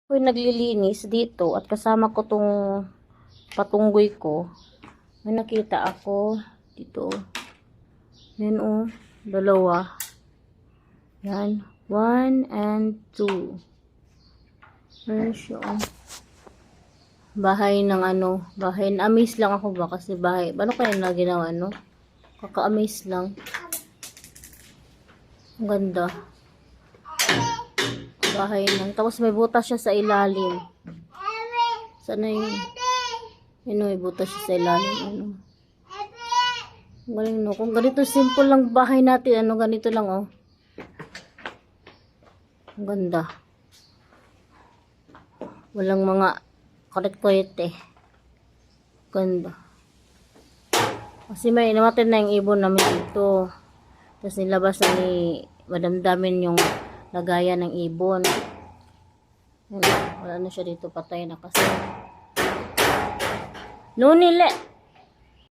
Ako'y naglilinis dito at kasama ko tong patunggoy ko. May nakita ako dito. Yan dalawa. Yan. 1 and 2. Ayan siya Bahay ng bahay. Na-amaze lang ako ba kasi bahay. Paano kaya na ginawa Kaka-amaze lang. Ang ganda. Bahay lang. Tapos may butas siya sa ilalim. Sana yun? May butas siya sa ilalim. Galing Kung ganito simple lang bahay natin, ganito lang Ang ganda. Walang mga kulit-kulit Ganda. Kasi may namatay na yung ibon namin dito. Tapos nilabas na ni Madam Damin yung lagayan ng ibon. Wala na siya dito, patay na kasi. No nile.